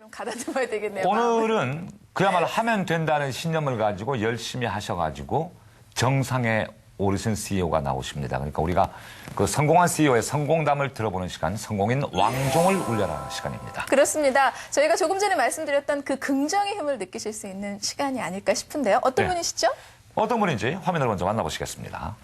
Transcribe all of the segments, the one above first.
좀 가다듬어야 되겠네요. 오늘은 그야말로 하면 된다는 신념을 가지고 열심히 하셔가지고 정상에 오르신 CEO가 나오십니다. 그러니까 우리가 그 성공한 CEO의 성공담을 들어보는 시간, 성공인 왕종을 울려라 시간입니다. 그렇습니다. 저희가 조금 전에 말씀드렸던 그 긍정의 힘을 느끼실 수 있는 시간이 아닐까 싶은데요. 어떤 네. 분이시죠? 어떤 분인지 화면을 먼저 만나보시겠습니다.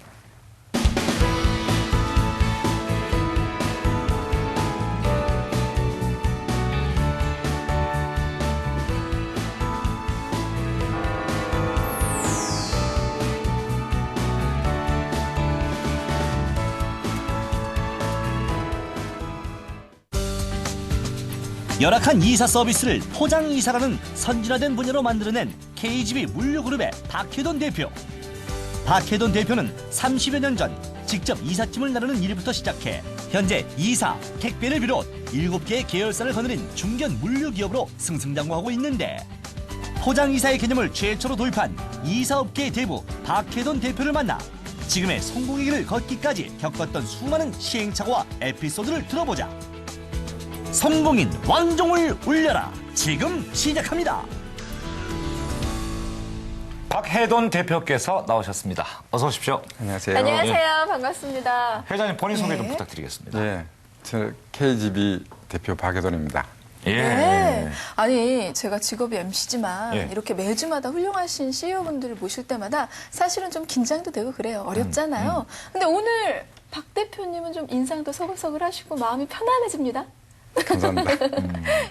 열악한 이사 서비스를 포장 이사라는 선진화된 분야로 만들어낸 KGB 물류그룹의 박혜돈 대표. 박혜돈 대표는 30여 년 전 직접 이삿짐을 나르는 일부터 시작해 현재 이사, 택배를 비롯 7개의 계열사를 거느린 중견 물류기업으로 승승장구하고 있는데 포장 이사의 개념을 최초로 도입한 이사업계의 대부 박혜돈 대표를 만나 지금의 성공의 길을 걷기까지 겪었던 수많은 시행착오와 에피소드를 들어보자. 성공인 왕종을 울려라. 지금 시작합니다. 박혜돈 대표께서 나오셨습니다. 어서 오십시오. 안녕하세요. 안녕하세요. 반갑습니다. 회장님 본인 소개 좀 네. 부탁드리겠습니다. 예, 저 KGB 대표 박혜돈입니다. 예. 네. 아니, 제가 직업이 MC지만 예. 이렇게 매주마다 훌륭하신 CEO분들을 모실 때마다 사실은 좀 긴장도 되고 그래요. 어렵잖아요. 근데 오늘 박 대표님은 좀 인상도 서글서글 하시고 마음이 편안해집니다. 감사합니다.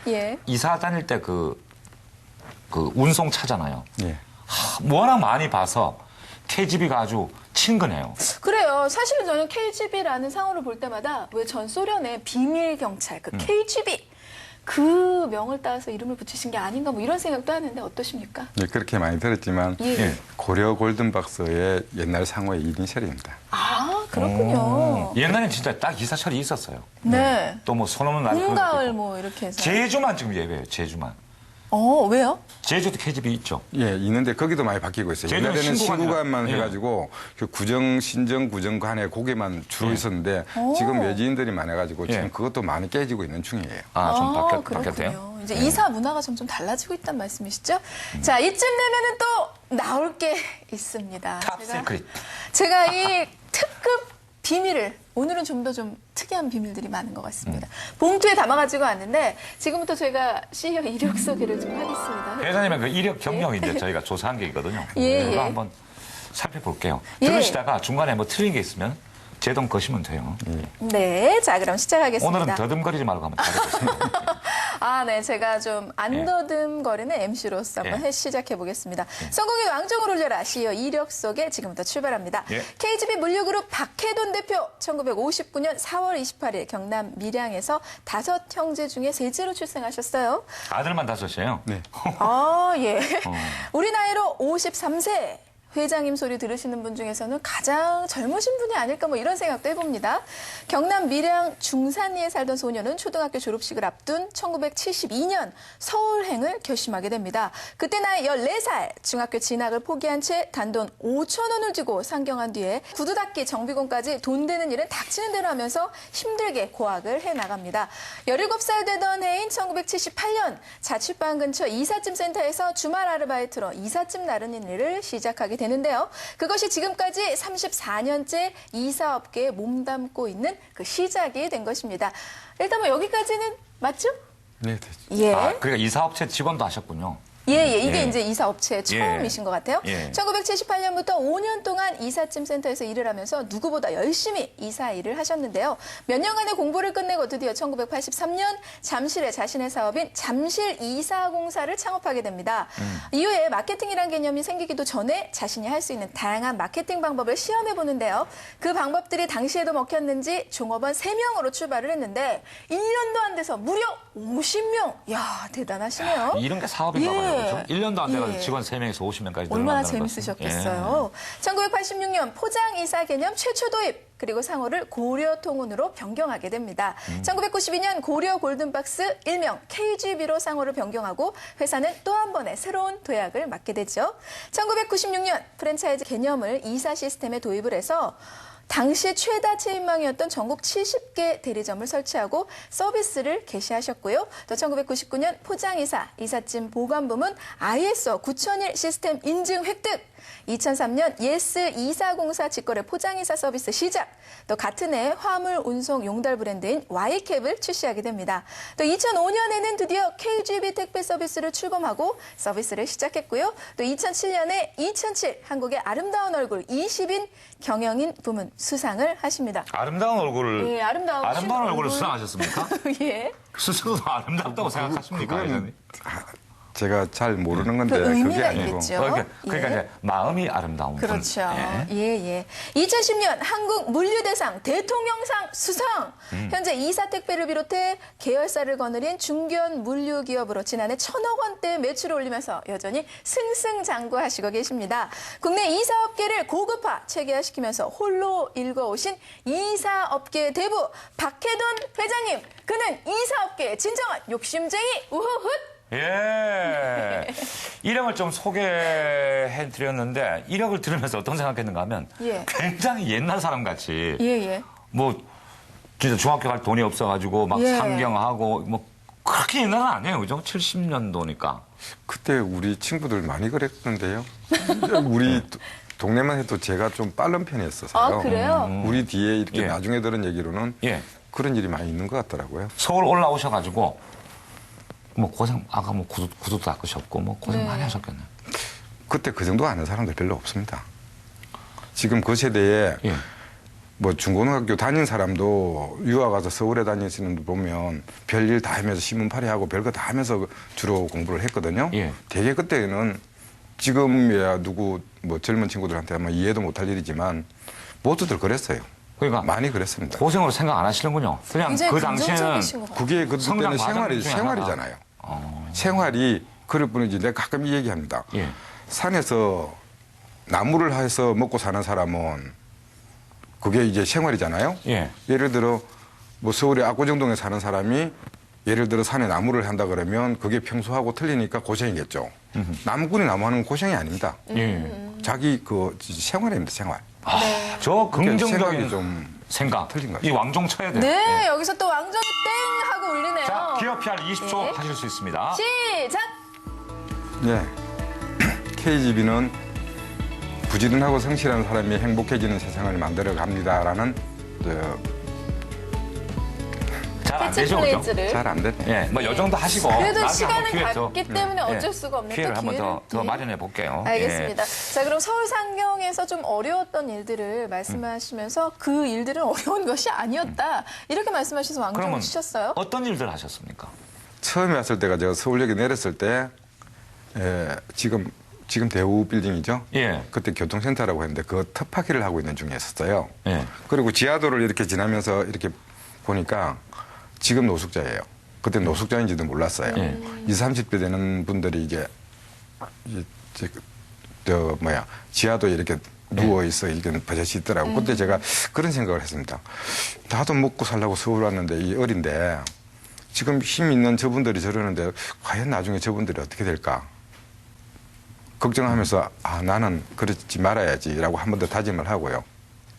예. 이사 다닐 때 그 운송 차잖아요. 예. 워낙 많이 봐서 KGB가 아주 친근해요. 그래요. 사실은 저는 KGB라는 상호를 볼 때마다 왜 전 소련의 비밀 경찰, 그 KGB 그 명을 따서 이름을 붙이신 게 아닌가 뭐 이런 생각도 하는데 어떠십니까? 예, 그렇게 많이 들었지만 예. 예. 고려 골든박스의 옛날 상호의 이니셜입니다. 아, 그렇군요. 옛날엔 진짜 딱 이사철이 있었어요. 네. 또 뭐 손오는 날 그런 것도 봄가을 있고. 뭐 이렇게 해서. 제주만 지금 예외예요. 제주만. 왜요? 제주도 KGB 있죠. 예, 있는데 거기도 많이 바뀌고 있어요. 제주는 옛날에는 신구관이라. 신구관만 예. 해가지고 그 구정, 신정, 구정관에 고개만 주로 예. 있었는데 오. 지금 외지인들이 많아가지고 예. 지금 그것도 많이 깨지고 있는 중이에요. 좀 바뀌었대요. 그렇군요. 이제 이사 문화가 점점 달라지고 있다는 말씀이시죠? 자, 이쯤 되면은 또 나올 게 있습니다. 탑 세크릿. 제가 이 특급 비밀을 오늘은 좀 더 좀 특이한 비밀들이 많은 것 같습니다. 봉투에 담아가지고 왔는데 지금부터 저희가 CEO 이력 소개를 좀 하겠습니다. 회장님의 그 이력 경력이 이제 저희가 조사한 게 있거든요. 예, 그거 예. 한번 살펴볼게요. 예. 들으시다가 중간에 뭐 틀린 게 있으면 제동 거시면 돼요. 네, 자 그럼 시작하겠습니다. 오늘은 더듬거리지 말고 한번 잘해보세요. 아, 네. 제가 좀 안 더듬거리는 MC로서 한번 예. 시작해보겠습니다. 성공의 왕종을 울려라 CEO 이력 소개 지금부터 출발합니다. 예. KGB 물류그룹 박혜돈 대표 1959년 4월 28일 경남 밀양에서 5형제 중에 셋째로 출생하셨어요. 아들만 5이에요. 네. 아, 예. 우리 나이로 53세. 회장님 소리 들으시는 분 중에서는 가장 젊으신 분이 아닐까 뭐 이런 생각도 해봅니다. 경남 밀양 중산리에 살던 소녀는 초등학교 졸업식을 앞둔 1972년 서울행을 결심하게 됩니다. 그때 나이 14살 중학교 진학을 포기한 채 단돈 5천 원을 주고 상경한 뒤에 구두 닦기 정비공까지 돈 되는 일은 닥치는 대로 하면서 힘들게 고학을 해나갑니다. 17살 되던 해인 1978년 자취방 근처 이삿짐 센터에서 주말 아르바이트로 이삿짐 나르는 일을 시작하게 되는데요. 그것이 지금까지 34년째 이사업계에 몸담고 있는 그 시작이 된 것입니다. 일단 뭐 여기까지는 맞죠? 네, 됐죠. 예. 그러니까 이사업체 직원도 하셨군요. 이게 예. 이제 이사업체 처음이신 것 같아요. 예. 1978년부터 5년 동안 이삿짐 센터에서 일을 하면서 누구보다 열심히 이사 일을 하셨는데요. 몇 년간의 공부를 끝내고 드디어 1983년 잠실에 자신의 사업인 잠실 이사공사를 창업하게 됩니다. 이후에 마케팅이란 개념이 생기기도 전에 자신이 할 수 있는 다양한 마케팅 방법을 시험해 보는데요. 그 방법들이 당시에도 먹혔는지 종업원 3명으로 출발을 했는데 1년도 안 돼서 무려 50명. 야, 대단하시네요. 이런 게 사업인가 봐요. 그렇죠? 1년도 안 돼가지고 예. 직원 3명에서 50명까지 얼마나 늘어난다는 재밌으셨겠어요. 1986년 포장이사 개념 최초 도입, 그리고 상호를 고려통운으로 변경하게 됩니다. 1992년 고려 골든박스 일명 KGB로 상호를 변경하고 회사는 또 한 번의 새로운 도약을 맞게 되죠. 1996년 프랜차이즈 개념을 이사 시스템에 도입을 해서 당시 최다 체인망이었던 전국 70개 대리점을 설치하고 서비스를 개시하셨고요. 또 1999년 포장이사, 이삿짐 보관부문 ISO 9001 시스템 인증 획득, 2003년 예스 이사공사 직거래 포장이사 서비스 시작, 또 같은 해 화물 운송 용달 브랜드인 Y캡을 출시하게 됩니다. 또 2005년에는 드디어 KGB 택배 서비스를 출범하고 서비스를 시작했고요. 또 2007년에 2007 한국의 아름다운 얼굴 20인 경영인 부문 수상을 하십니다. 아름다운 얼굴을 예, 아름다운 얼굴을 수상하셨습니까? 예. 스스로도 아름답다고 생각하십니까? 그건 회장님? 제가 잘 모르는 건데 그 그게 의미가 아니고 있겠죠. 그러니까 예. 이제 마음이 아름다운 분. 그렇죠. 예. 예. 2010년 한국 물류대상 대통령상 수상. 현재 이사택배를 비롯해 계열사를 거느린 중견 물류기업으로 지난해 1,000억 원대 매출을 올리면서 여전히 승승장구하시고 계십니다. 국내 이사업계를 고급화, 체계화시키면서 홀로 일궈오신 이사업계 대부 박해돈 회장님. 그는 이사업계의 진정한 욕심쟁이 우후훗. 예. 이력을 좀 소개해 드렸는데 이력을 들으면서 어떤 생각했는가 하면 예. 굉장히 옛날 사람 같이 예. 뭐 진짜 중학교 갈 돈이 없어가지고 막 예. 상경하고 뭐 그렇게 옛날은 아니에요. 그죠? 70년도니까. 그때 우리 친구들 많이 그랬던데요. 우리 동네만 해도 제가 좀 빠른 편이었어서요. 아, 그래요? 우리 뒤에 이렇게 예. 나중에 들은 얘기로는 예. 그런 일이 많이 있는 것 같더라고요. 서울 올라오셔가지고 뭐 고생 아까 뭐 구두 닦으셨고 뭐 고생 네. 많이 하셨겠네요. 그때 그 정도 아는 사람들 별로 없습니다. 지금 그 세대에 예. 뭐 중고등학교 다닌 사람도 유학 가서 서울에 다니시는 분 보면 별일 다 하면서 신문팔이하고 별거 다 하면서 주로 공부를 했거든요. 예. 되게 그때는 지금이야 누구 뭐 젊은 친구들한테 아마 이해도 못할 일이지만 모두들 그랬어요. 그러니까 많이 그랬습니다. 고생으로 생각 안 하시는군요. 그냥 굉장히 그 당시에는 긍정적이신 것 같아요. 그게 성장 그때는 과정 중에 생활이잖아요. 생활이 그럴 뿐이지 내가 가끔 이 얘기합니다. 예. 산에서 나무를 해서 먹고 사는 사람은 그게 이제 생활이잖아요. 예. 예를 들어 뭐 서울의 압구정동에 사는 사람이 예를 들어 산에 나무를 한다 그러면 그게 평소하고 틀리니까 고생이겠죠. 나무꾼이 나무하는 건 고생이 아닙니다. 예. 자기 그 생활입니다, 생활. 저 긍정적인 생각이 좀 생각. 틀린 것 같아요. 이 왕종 쳐야 돼요. 네, 여기서 또 왕정이 땡 하고 울리네요. 자, 기업 PR 20초 예. 하실 수 있습니다. 시작! 네. KGB는 부지런하고 성실한 사람이 행복해지는 세상을 만들어 갑니다라는 잘 안 되죠, 그죠? 캐치프레이즈를. 잘 안 됐네. 예, 뭐 요 정도 하시고. 그래도 나중에 시간은 한번 기회 또, 갔기 때문에 예, 어쩔 수가 없는 기회를 또 한번 더 예. 마련해 볼게요. 알겠습니다. 자, 그럼 서울 상경에서 좀 어려웠던 일들을 말씀하시면서 그 일들은 어려운 것이 아니었다. 이렇게 말씀하셔서 왕정을 그러면 치셨어요? 어떤 일들 하셨습니까? 처음에 왔을 때가 제가 서울역에 내렸을 때 지금 대우 빌딩이죠. 예. 그때 교통센터라고 했는데 그 터파기를 하고 있는 중이었어요. 예. 그리고 지하도를 이렇게 지나면서 이렇게 보니까 지금 노숙자예요. 그때 노숙자인지도 몰랐어요. 예. 20, 30대 되는 분들이 이제 지하도에 이렇게 누워 있어 이게 버젓이 있더라고. 그때 제가 그런 생각을 했습니다. 나도 먹고 살려고 서울 왔는데 이 어린데 지금 힘 있는 저분들이 저러는데 과연 나중에 저분들이 어떻게 될까? 걱정하면서 나는 그러지 말아야지라고 한 번 더 다짐을 하고요.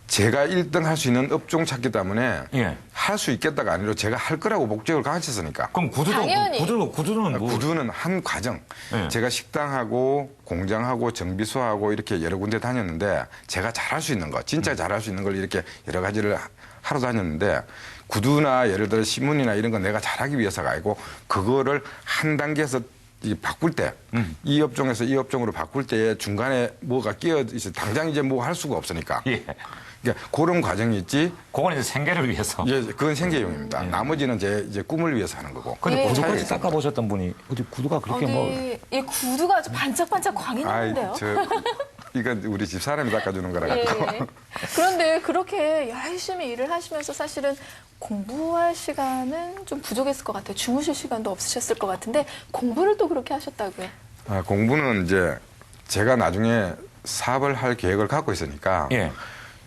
제가 1등 할 수 있는 업종 찾기 때문에 예. 할 수 있겠다가 아니라 제가 할 거라고 목적을 가졌으니까. 그럼 당연히. 구두는 뭐? 구두는 한 과정. 예. 제가 식당하고 공장하고 정비소하고 이렇게 여러 군데 다녔는데 제가 잘할 수 있는 거, 진짜 잘할 수 있는 걸 이렇게 여러 가지를 하러 다녔는데 구두나 예를 들어 신문이나 이런 건 내가 잘하기 위해서가 아니고 그거를 한 단계에서 바꿀 때, 이 업종에서 이 업종으로 바꿀 때 중간에 뭐가 끼어 있어 당장 이제 뭐 할 수가 없으니까. 예. 그러니까 그런 과정이 있지. 그건 이제 생계를 위해서. 예, 그건 생계용입니다. 나머지는 제 이제 꿈을 위해서 하는 거고. 근데 예. 구두까지 닦아보셨던 분이 어디 구두가 그렇게 뭐. 이 구두가 아주 반짝반짝 광이 나는데요. 이건 우리 집 사람이 닦아주는 거라 갖고. 예. 그런데 그렇게 열심히 일을 하시면서 사실은 공부할 시간은 좀 부족했을 것 같아요. 주무실 시간도 없으셨을 것 같은데 공부를 또 그렇게 하셨다고요? 공부는 이제 제가 나중에 사업을 할 계획을 갖고 있으니까 예.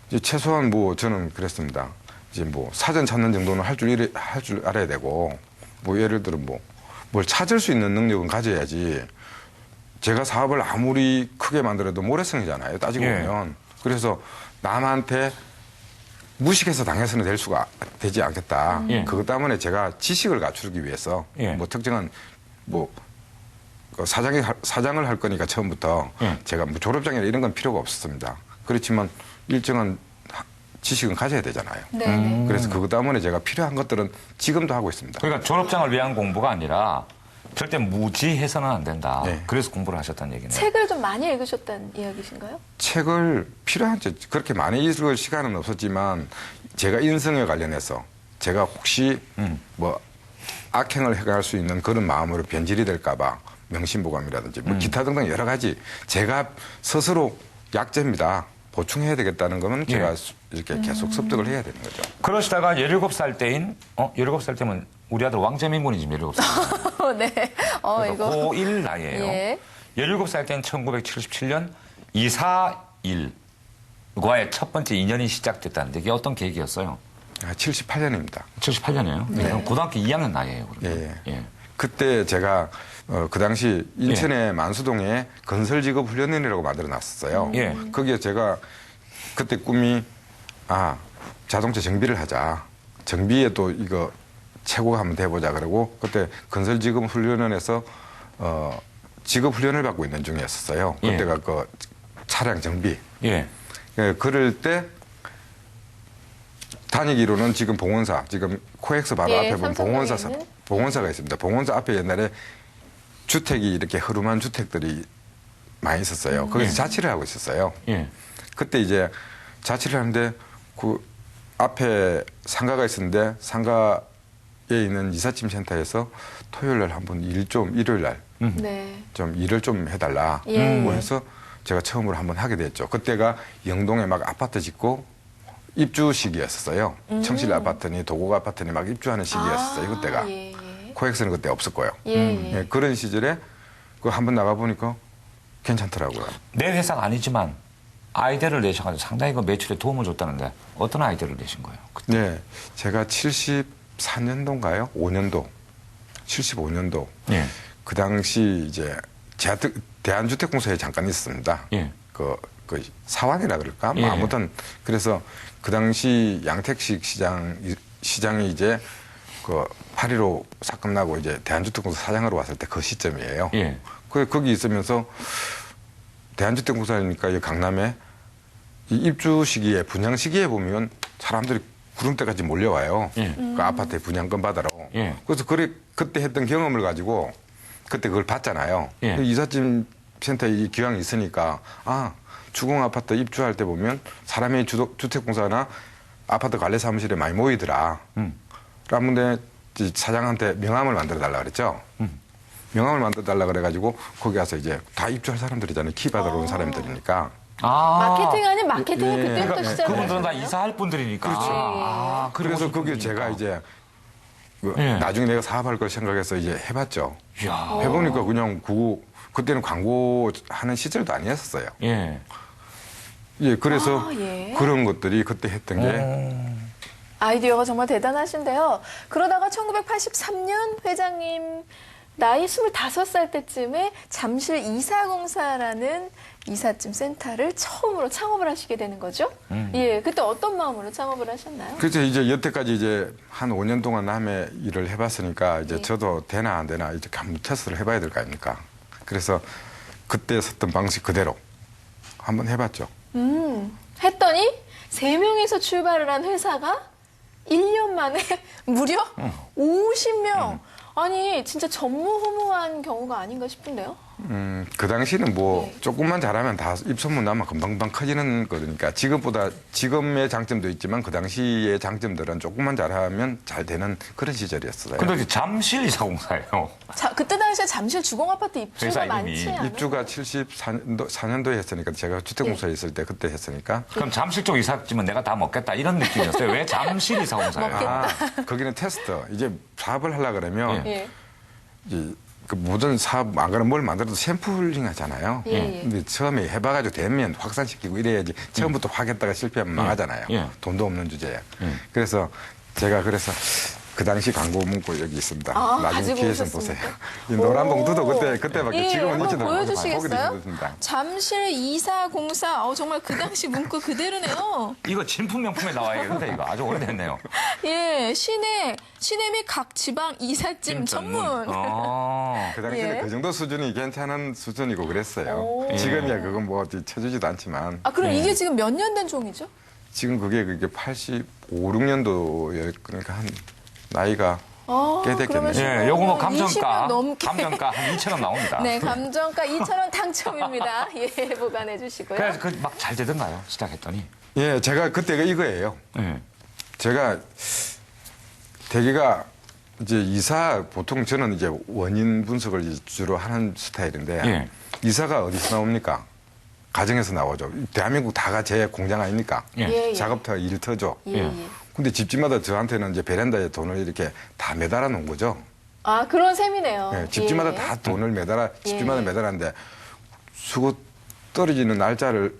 이제 최소한 뭐 저는 그랬습니다. 이제 뭐 사전 찾는 정도는 할 줄 알아야 되고 뭐 예를 들어 뭐 뭘 찾을 수 있는 능력은 가져야지. 제가 사업을 아무리 크게 만들어도 모래성이잖아요. 따지고 예. 보면. 그래서 남한테 무식해서 당해서는 되지 않겠다. 예. 그것 때문에 제가 지식을 갖추기 위해서 예. 뭐 특정한 뭐 그 사장을 할 거니까 처음부터 예. 제가 뭐 졸업장이나 이런 건 필요가 없었습니다. 그렇지만 일정한 지식은 가져야 되잖아요. 네. 그래서 그것 때문에 제가 필요한 것들은 지금도 하고 있습니다. 그러니까 졸업장을 위한 공부가 아니라 절대 무지해서는 안 된다. 네. 그래서 공부를 하셨다는 얘기네요. 책을 좀 많이 읽으셨다는 이야기신가요? 책을 그렇게 많이 읽을 시간은 없었지만 제가 인성에 관련해서 제가 혹시 뭐 악행을 행할 수 있는 그런 마음으로 변질이 될까봐 명심보감이라든지 뭐 기타 등등 여러 가지 제가 스스로 약점이다. 보충해야 되겠다는 거는 제가 이렇게 계속 습득을 해야 되는 거죠. 그러시다가 17살 때인 17살 때면 우리 아들 왕재민군이 지금 17살. 네. 그러니까 이거. 고1 나이에요. 예. 17살 때는 1977년 이사일과의 첫 번째 인연이 시작됐다는데 이게 어떤 계기였어요? 78년입니다. 78년이에요? 네. 그럼 고등학교 2학년 나이에요. 그러면. 예. 그때 제가 그 당시 인천의 만수동에 건설직업 훈련원이라고 만들어 놨었어요. 예. 거기에 제가 그때 꿈이 자동차 정비를 하자. 정비에 또 이거 최고가 한번 돼보자 그러고 그때 건설직업 훈련원에서 직업 훈련을 받고 있는 중이었어요. 예. 그때가 그 차량 정비. 예. 예, 그럴 때 다니기로는 지금 봉원사, 지금 코엑스 바로 예, 앞에 보면 삼성동에 있는? 봉원사가 있습니다. 봉원사 앞에 옛날에 주택이 이렇게 허름한 주택들이 많이 있었어요. 거기서 자취를 하고 있었어요. 예. 그때 이제 자취를 하는데 그 앞에 상가가 있었는데 상가에 있는 이삿짐 센터에서 토요일 날 한번 일요일 날 네. 좀 일을 좀 해달라. 예. 뭐 해서 제가 처음으로 한번 하게 됐죠. 그때가 영동에 막 아파트 짓고 입주 시기였었어요. 청실 아파트니 도곡 아파트니 막 입주하는 시기였었어요. 그때가. 예. 코엑스는 그때 없었고요. 예. 예, 그런 시절에 그 한번 나가보니까 괜찮더라고요. 내 회사가 아니지만 아이디어를 내셔가지고 상당히 그 매출에 도움을 줬다는데 어떤 아이디어를 내신 거예요? 네, 제가 74년도인가요? 5년도. 75년도. 예. 그 당시 이제 대한주택공사에 잠깐 있었습니다. 예. 그 사원이라 그럴까? 뭐 예. 아무튼 그래서 그 당시 양택식 시장이 이제 그 8.15 사건 나고 이제 대한주택공사 사장으로 왔을 때 그 시점이에요. 예. 거기 있으면서 대한주택공사니까 이 강남에 이 입주 시기에 분양 시기에 보면 사람들이 구름대까지 몰려와요. 예. 그 아파트에 분양권 받으러. 예. 그래서 그때 했던 경험을 가지고 그때 그걸 봤잖아요. 예. 이삿짐 센터에 이 기왕이 있으니까 주공 아파트 입주할 때 보면 사람이 주택공사나 아파트 관리 사무실에 많이 모이더라. 그런데 사장한테 명함을 만들어 달라 그랬죠. 명함을 만들어 달라 그래가지고 거기 가서 이제 다 입주할 사람들이잖아요. 키 받으러 온 사람들이니까. 마케팅 아닌 마케팅을 예. 그때부터 그러니까 시작을 그분들은 다 하셨네요. 이사할 분들이니까. 그렇죠. 그래서 거기 제가 이제 예. 나중에 내가 사업할 걸 생각해서 이제 해봤죠. 이야. 해보니까 그냥 그때는 광고 하는 시절도 아니었어요. 예. 예, 그래서 예. 그런 것들이 그때 했던 게 아이디어가 정말 대단하신데요. 그러다가 1983년 회장님 나이 25살 때쯤에 잠실 이사공사라는 이삿짐 센터를 처음으로 창업을 하시게 되는 거죠. 예, 그때 어떤 마음으로 창업을 하셨나요? 그래서 이제 여태까지 이제 한 5년 동안 남의 일을 해봤으니까 이제 예. 저도 되나 안 되나 이제 한번 테스트를 해봐야 될 거 아닙니까? 그래서 그때 썼던 방식 그대로 한번 해봤죠. 했더니 3명에서 출발을 한 회사가 1년 만에 무려 50명. 아니 진짜 전무후무한 경우가 아닌가 싶은데요. 그 당시는 뭐 예. 조금만 잘하면 다 입소문 나면 금방금방 커지는 거니까 지금의 장점도 있지만 그 당시의 장점들은 조금만 잘하면 잘 되는 그런 시절이었어요. 근데 이제 잠실 이사공사예요. 그때 당시에 잠실 주공아파트 입주가 회사 이름이. 많지 않아요? 입주가 74년도에 했으니까 제가 주택공사에 있을 때 그때 했으니까 그럼 잠실 쪽 이삿짐은 내가 다 먹겠다 이런 느낌이었어요. 왜 잠실 이사공사예요? 거기는 테스트. 이제 사업을 하려고 그러면 예. 그 모든 사업 안 그러면 뭘 만들어도 샘플링 하잖아요. 예. 근데 처음에 해봐가지고 되면 확산시키고 이래야지 처음부터 확 했다가 실패하면 망하잖아요. 예. 돈도 없는 주제에. 그래서 제가 그 당시 광고 문구 여기 있습니다. 아, 나중에 가지고 기회 좀 오셨습니까? 보세요. 이 노란 봉투도 그때밖에 예, 지금은 한번 있지도 보여주시겠어요? 않습니다. 잠실 2404. 정말 그 당시 문구 그대로네요. 이거 진품 명품에 나와야겠는데 이거 아주 오래됐네요. 예, 시내 및 각 지방 이삿짐 전문. 어. 그 당시에는 예. 그 정도 수준이 괜찮은 수준이고 그랬어요. 오. 지금이야 그건 뭐 어디 쳐주지도 않지만 아, 그럼 이게 지금 몇 년 된 종이죠? 지금 그게 85, 6년도에 그러니까 한 나이가 꽤 됐겠네요. 예, 요거 뭐 20년 감정가, 넘게. 감정가 한 2,000원 나옵니다. 네, 감정가 2,000원 당첨입니다. 예, 보관해 주시고요. 그래서 그 막 잘 되던가요? 시작했더니. 예, 제가 그때가 이거예요. 예. 제가 대개가 이제 보통 저는 이제 원인 분석을 이제 주로 하는 스타일인데 예. 이사가 어디서 나옵니까? 가정에서 나오죠. 대한민국 다가 제 공장 아닙니까? 예. 작업터가 일터죠. 예, 예. 근데 집집마다 저한테는 이제 베란다에 돈을 이렇게 다 매달아 놓은 거죠. 아, 그런 셈이네요. 예, 집집마다 예. 다 돈을 집집마다 예. 매달았는데 수고 떨어지는 날짜를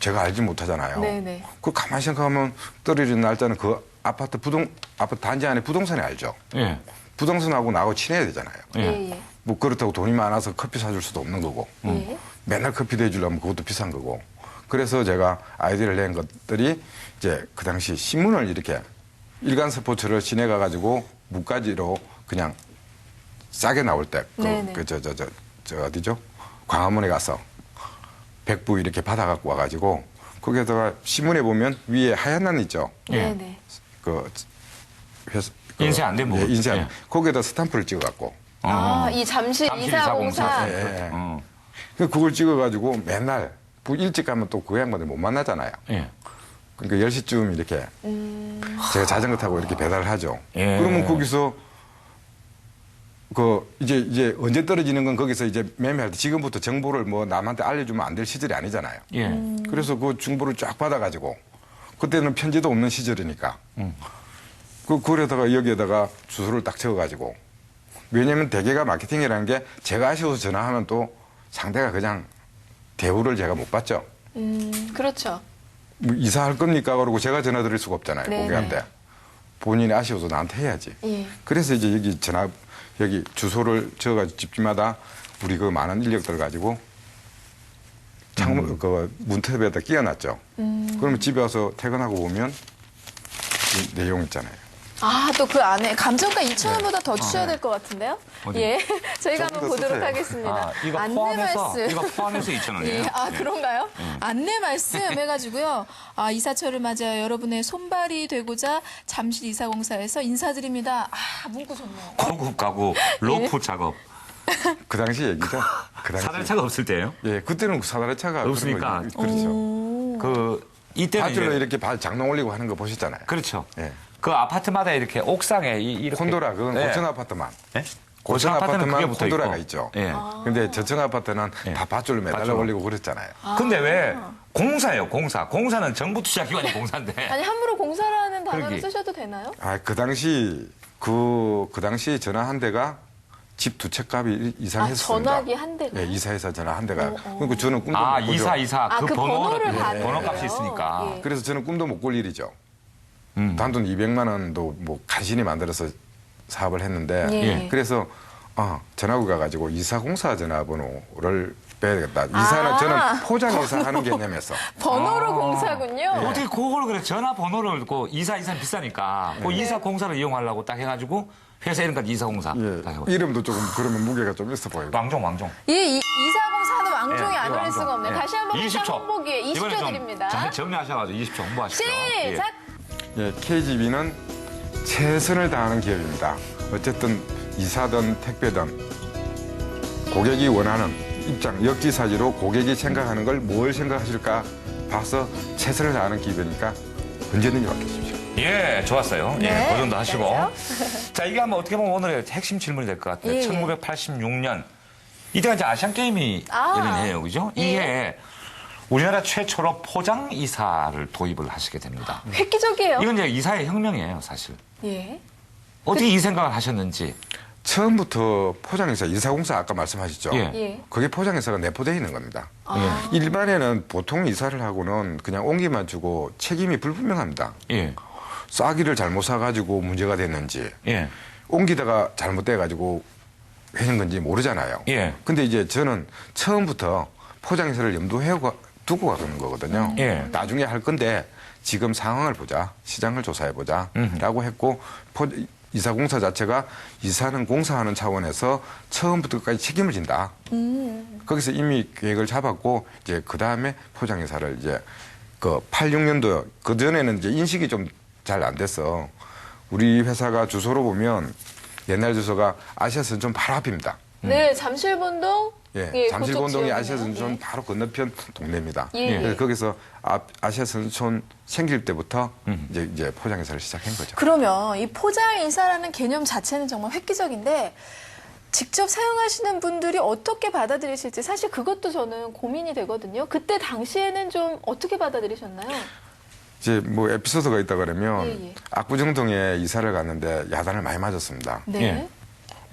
제가 알지 못하잖아요. 네네. 그 가만히 생각하면 떨어지는 날짜는 그 아파트 단지 안에 부동산에 알죠. 예. 부동산하고 나하고 친해야 되잖아요. 예, 예. 뭐 그렇다고 돈이 많아서 커피 사줄 수도 없는 거고. 예. 맨날 커피 대주려면 그것도 비싼 거고. 그래서 제가 아이디어를 낸 것들이 이제 그 당시 신문을 이렇게 일간 스포츠를 시내 가가지고 무가지로 그냥 싸게 나올 때 네네. 저 어디죠? 광화문에 가서 100부 이렇게 받아갖고 와가지고 거기에다가 신문에 보면 위에 하얀 난 있죠. 예. 네네. 인쇄 안 된 부분. 인쇄 안 예. 거기에다 스탬프를 찍어갖고. 아, 이 잠실 잠실 2404. 예. 어. 그걸 찍어가지고 맨날 일찍 가면 또 그 양반들 못 만나잖아요. 예. 그러니까 10시쯤 이렇게 제가 자전거 타고 이렇게 배달을 하죠. 예. 그러면 거기서 이제 언제 떨어지는 건 거기서 이제 매매할 때 지금부터 정보를 뭐 남한테 알려주면 안 될 시절이 아니잖아요. 예. 그래서 그 정보를 쫙 받아가지고 그때는 편지도 없는 시절이니까 그래다가 여기에다가 주소를 딱 적어가지고 왜냐면 대개가 마케팅이라는 게 제가 아쉬워서 전화하면 또 상대가 그냥 대우를 제가 못 받죠. 그렇죠. 뭐 이사할 겁니까? 그러고 제가 전화 드릴 수가 없잖아요. 네. 고객한테. 본인이 아쉬워서 나한테 해야지. 예. 그래서 이제 여기 주소를 적어가지고 집집마다 우리 그 많은 인력들 가지고 창문, 그 문턱에다 끼워놨죠. 그러면 집에 와서 퇴근하고 보면 이 내용 있잖아요. 아, 또 그 안에 감정가 2,000원보다 더 주셔야 될 것 같은데요? 어디? 예. 저희가 조금 한번 더 보도록 쓰세요. 하겠습니다. 아, 이거 안내 포함해서, 말씀. 이거 포함해서 2,000원이에요. 예, 아, 그런가요? 안내 말씀 해가지고요. 아, 이사철을 맞아 여러분의 손발이 되고자 잠실 이사공사에서 인사드립니다. 아, 문구 좋네요. 고급 가구, 로프 작업. 그 당시 얘기죠. 그 당시. 사달차가 없을 때예요? 예, 그때는 사다리차가 없으니까. 그런 거, 그렇죠. 그 이때는 밧줄로 이제- 이렇게 장롱 올리고 하는 거 보셨잖아요. 그렇죠. 예. 그 아파트마다 이렇게 옥상에 이렇게 콘도라 그건 예. 고층 아파트만. 예? 고층 아파트는 그게 아파트만 붙어 콘도라가 있고. 있죠. 예. 근데 저층 아파트는 다 밧줄로 매달려 밧줄로. 올리고 그랬잖아요. 근데 왜 공사예요, 공사. 공사는 정부 투자 기관이 공사인데. 아니, 함부로 공사라는 단어를 그러기. 쓰셔도 되나요? 아, 그 당시 전화 한 대가 집 두 채 값이 이상 아, 했습니다. 전화기 한 대가. 예, 이사회사 전화 한 대가. 그러니까 저는 꿈도 아, 못 꾸죠. 이사. 아, 그 그 번호를 번호를, 받는 번호값이 거예요? 있으니까. 예. 그래서 저는 꿈도 못 꿀 일이죠. 단돈 200만 원도 뭐 간신히 만들어서 사업을 했는데 예. 그래서 전화국 가가지고 이사공사 전화번호를 빼야 되겠다. 이사는 저는 포장이사 하는 개념에서 번호로 공사군요. 어떻게 그걸 그래? 전화번호를 그 이사 비싸니까 그 이사 공사를 이용하려고 딱 해가지고 회사 이름까지 이사 공사 예, 딱 해가지고. 이름도 조금 그러면 무게가 좀 있어 보여요. 왕종. 예, 이사공사는 왕종이 예, 안 이거 올릴 수가 왕종. 없네요. 예. 다시 한번 회사 20초. 홍보기에 20초 드립니다. 잘 정리하셔가지고 20초 홍보하시죠. 시작! 예, KGB는 최선을 다하는 기업입니다. 어쨌든 이사든 택배든 고객이 원하는 입장, 역지사지로 고객이 생각하는 걸 뭘 생각하실까 봐서 최선을 다하는 기업이니까 언제든지 맡겨주십시오. 예, 좋았어요. 네, 예, 그 정도 하시고. 맞아요. 자, 이게 한번 어떻게 보면 오늘의 핵심 질문이 될 것 같아요. 예, 예. 1986년. 이때가 이제 아시안게임이 아. 열린 해예요, 그죠? 예. 이해 우리나라 최초로 포장 이사를 도입을 하시게 됩니다. 획기적이에요. 이건 이제 이사의 혁명이에요, 사실. 예. 어떻게 이 생각을 하셨는지. 처음부터 포장회사, 이사공사 아까 말씀하셨죠? 예. 예. 그게 포장회사가 내포되어 있는 겁니다. 아. 일반에는 보통 이사를 하고는 그냥 옮기만 주고 책임이 불분명합니다. 예. 싸기를 잘못 사가지고 문제가 됐는지 예. 옮기다가 잘못돼가지고 해는 건지 모르잖아요. 예. 근데 이제 저는 처음부터 포장이사를 염두에 두고 가는 거거든요. 예. 나중에 할 건데 지금 상황을 보자, 시장을 조사해보자 라고 했고 이사공사 자체가 이사는 공사하는 차원에서 처음부터 끝까지 책임을 진다. 거기서 이미 계획을 잡았고 이제 그 다음에 포장이사를 이제 그 86년도 그 전에는 이제 인식이 좀 잘 안 됐어. 우리 회사가 주소로 보면 옛날 주소가 아시아선촌 바로 앞입니다. 네, 잠실본동. 예, 잠실본동이 그쪽 아시아선촌 지역이네요. 바로 건너편 동네입니다. 예. 그래서 거기서 아시아선촌 생길 때부터 이제 포장이사를 시작한 거죠. 그러면 이 포장이사라는 개념 자체는 정말 획기적인데 직접 사용하시는 분들이 어떻게 받아들이실지 사실 그것도 저는 고민이 되거든요. 그때 당시에는 좀 어떻게 받아들이셨나요? 이제 뭐 에피소드가 있다 그러면 예. 압구정동에 이사를 갔는데 야단을 많이 맞았습니다. 네. 예.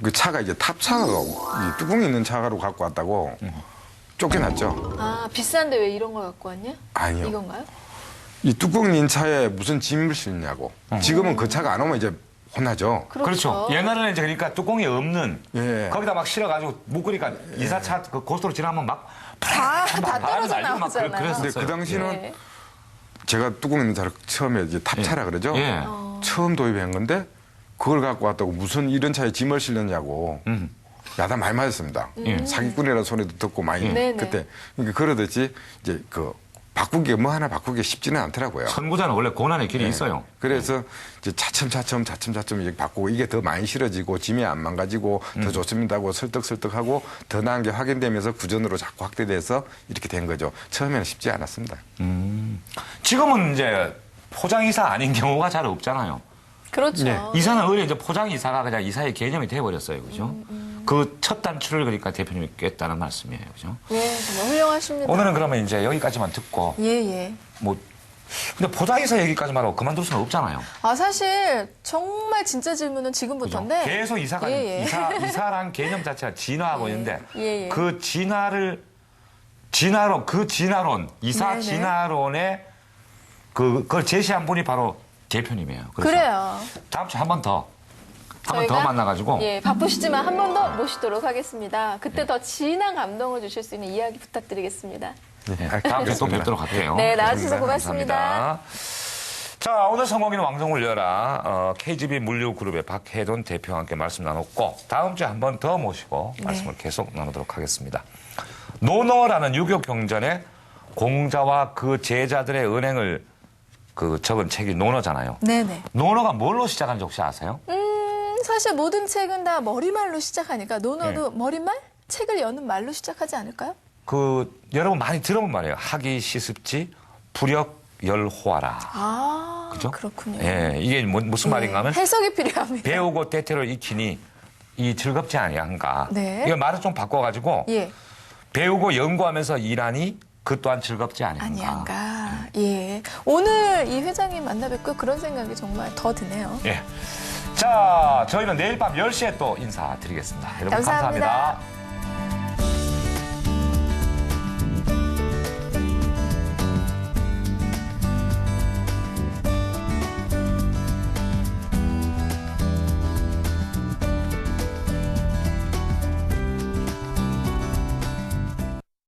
그 차가 이제 탑차로 이 뚜껑이 있는 차로 갖고 왔다고 쫓겨났죠. 아, 비싼데 왜 이런 걸 갖고 왔냐? 아니요. 이건가요? 이 뚜껑 있는 차에 무슨 짐을 싣냐고. 지금은 그 차가 안 오면 이제 혼나죠. 그렇죠. 옛날에는 이제 그러니까 뚜껑이 없는 예. 거기다 막 실어가지고 묶으니까 이사차 그 고속도로 지나면 막 다 발이 떨어져 날리고 막 나오잖아요. 그랬었어요. 근데 그 당시는 예. 제가 뚜껑 있는 차를 처음에 이제 탑차라 그러죠. 예. 처음 도입한 건데 그걸 갖고 왔다고 무슨 이런 차에 짐을 실렸냐고. 야단 많이 맞았습니다. 사기꾼이라는 소리도 듣고 많이 네네. 그때 그러니까 그러듯이 이제 그 바꾸기 뭐 하나 바꾸기 쉽지는 않더라고요. 선구자는 원래 고난의 길이 네. 있어요. 그래서 이제 차츰 이제 바꾸고 이게 더 많이 실어지고 짐이 안 망가지고 더 좋습니다고 설득하고 더 나은 게 확인되면서 구전으로 자꾸 확대돼서 이렇게 된 거죠. 처음에는 쉽지 않았습니다. 지금은 이제 포장이사 아닌 경우가 잘 없잖아요. 그렇죠. 네. 이사는 오히려 이제 포장이사가 그냥 이사의 개념이 돼버렸어요. 그죠? 그 첫 단추를 그러니까 대표님이 꿰었다는 말씀이에요. 그죠? 예, 정말 훌륭하십니다. 오늘은 그러면 이제 여기까지만 듣고 예. 뭐 근데 포장이사 얘기까지만 하고 그만둘 수는 없잖아요. 아, 사실 정말 진짜 질문은 그죠? 지금부터인데 계속 이사가 예. 이사란 개념 자체가 진화하고 있는데 예. 그 진화론 이사 네네. 진화론에 그걸 제시한 분이 바로 대표님이에요. 그래서 그래요. 다음 주에 한 번 더 저희가, 만나가지고 예, 바쁘시지만 한 번 더 모시도록 하겠습니다. 그때 더 진한 감동을 주실 수 있는 이야기 부탁드리겠습니다. 다음 주에 또 뵙도록 할게요. 네, 나와주셔서 고맙습니다. 감사합니다. 자, 오늘 성공인 왕성을 열라 KGB 물류그룹의 박혜돈 대표와 함께 말씀 나눴고 다음 주에 한 번 더 모시고 말씀을 계속 나누도록 하겠습니다. 노노라는 유교 경전에 공자와 그 제자들의 은행을 적은 책이 노노잖아요. 네네. 노노가 뭘로 시작하는지 혹시 아세요? 사실 모든 책은 다 머리말로 시작하니까 노노도 머리말? 책을 여는 말로 시작하지 않을까요? 여러분 많이 들어본 말이에요. 학이 시습지 불역열호하라. 아, 그죠? 그렇군요. 예, 이게 무슨 말인가 하면 해석이 필요합니다. 배우고 때때로 익히니 이 즐겁지 아니한가. 네. 이거 말을 좀 바꿔가지고 예. 배우고 연구하면서 일하니 그 또한 즐겁지 아니한가. 아니한가. 예. 오늘 이 회장님 만나 뵙고 그런 생각이 정말 더 드네요. 예. 자, 저희는 내일 밤 10시에 또 인사드리겠습니다. 여러분 감사합니다. 감사합니다.